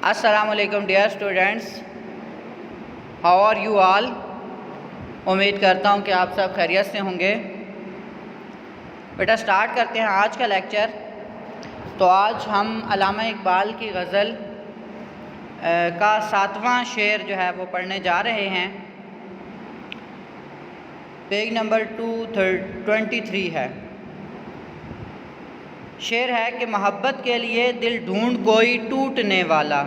السلام علیکم dear students, how are you all? امید کرتا ہوں کہ آپ سب خیریت سے ہوں گے۔ بیٹا سٹارٹ کرتے ہیں آج کا لیکچر۔ تو آج ہم علامہ اقبال کی غزل کا 7واں شعر جو ہے وہ پڑھنے جا رہے ہیں۔ پیج نمبر 223 ہے۔ شعر ہے کہ محبت کے لیے دل ڈھونڈ کوئی ٹوٹنے والا،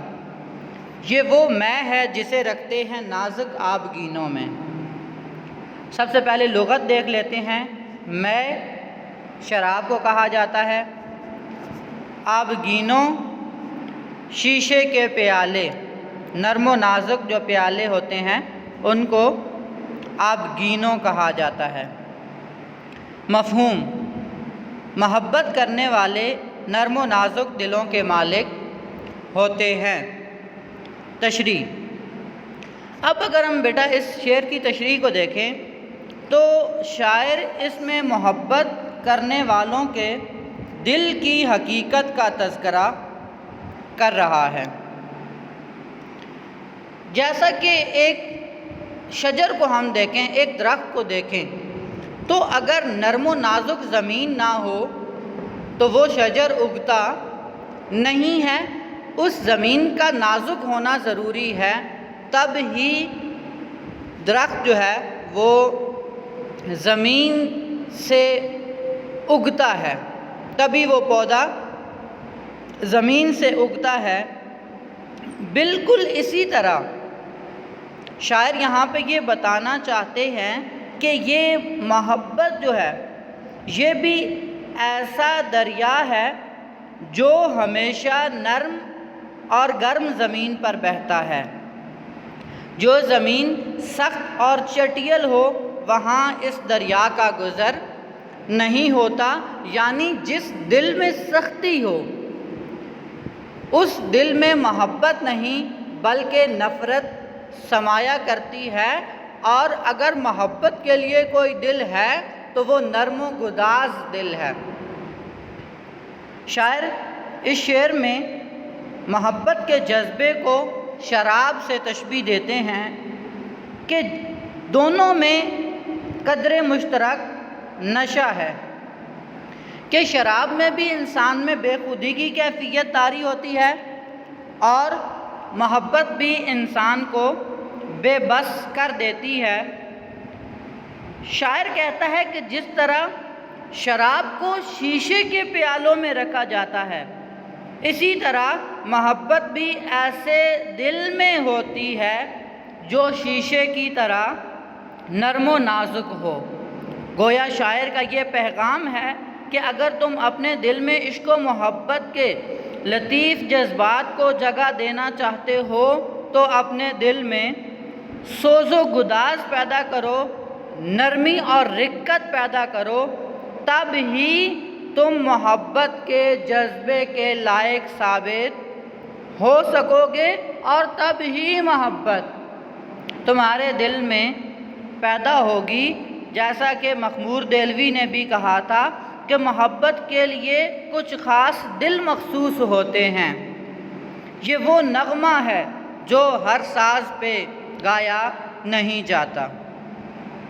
یہ وہ میں ہے جسے رکھتے ہیں نازک آبگینوں میں۔ سب سے پہلے لغت دیکھ لیتے ہیں۔ میں شراب کو کہا جاتا ہے، آبگینوں شیشے کے پیالے، نرم و نازک جو پیالے ہوتے ہیں ان کو آبگینوں کہا جاتا ہے۔ مفہوم: محبت کرنے والے نرم و نازک دلوں کے مالک ہوتے ہیں۔ تشریح: اب اگر ہم بیٹا اس شعر کی تشریح کو دیکھیں تو شاعر اس میں محبت کرنے والوں کے دل کی حقیقت کا تذکرہ کر رہا ہے۔ جیسا کہ ایک شجر کو ہم دیکھیں، ایک درخت کو دیکھیں، تو اگر نرم و نازک زمین نہ ہو تو وہ شجر اگتا نہیں ہے۔ اس زمین کا نازک ہونا ضروری ہے، تب ہی درخت جو ہے وہ زمین سے اگتا ہے، تبھی وہ پودا زمین سے اگتا ہے۔ بالکل اسی طرح شاعر یہاں پہ یہ بتانا چاہتے ہیں کہ یہ محبت جو ہے یہ بھی ایسا دریا ہے جو ہمیشہ نرم اور گرم زمین پر بہتا ہے۔ جو زمین سخت اور چٹیل ہو وہاں اس دریا کا گزر نہیں ہوتا، یعنی جس دل میں سختی ہو اس دل میں محبت نہیں بلکہ نفرت سمایا کرتی ہے، اور اگر محبت کے لیے کوئی دل ہے تو وہ نرم و گداز دل ہے۔ شاعر اس شعر میں محبت کے جذبے کو شراب سے تشبیہ دیتے ہیں کہ دونوں میں قدر مشترک نشہ ہے، کہ شراب میں بھی انسان میں بے خودی کی کیفیت طاری ہوتی ہے اور محبت بھی انسان کو بے بس کر دیتی ہے۔ شاعر کہتا ہے کہ جس طرح شراب کو شیشے کے پیالوں میں رکھا جاتا ہے، اسی طرح محبت بھی ایسے دل میں ہوتی ہے جو شیشے کی طرح نرم و نازک ہو۔ گویا شاعر کا یہ پیغام ہے کہ اگر تم اپنے دل میں عشق و محبت کے لطیف جذبات کو جگہ دینا چاہتے ہو تو اپنے دل میں سوز و گداز پیدا کرو، نرمی اور رقت پیدا کرو، تب ہی تم محبت کے جذبے کے لائق ثابت ہو سکو گے، اور تب ہی محبت تمہارے دل میں پیدا ہوگی۔ جیسا کہ مخمور دہلوی نے بھی کہا تھا کہ محبت کے لیے کچھ خاص دل مخصوص ہوتے ہیں، یہ وہ نغمہ ہے جو ہر ساز پہ گایا نہیں جاتا۔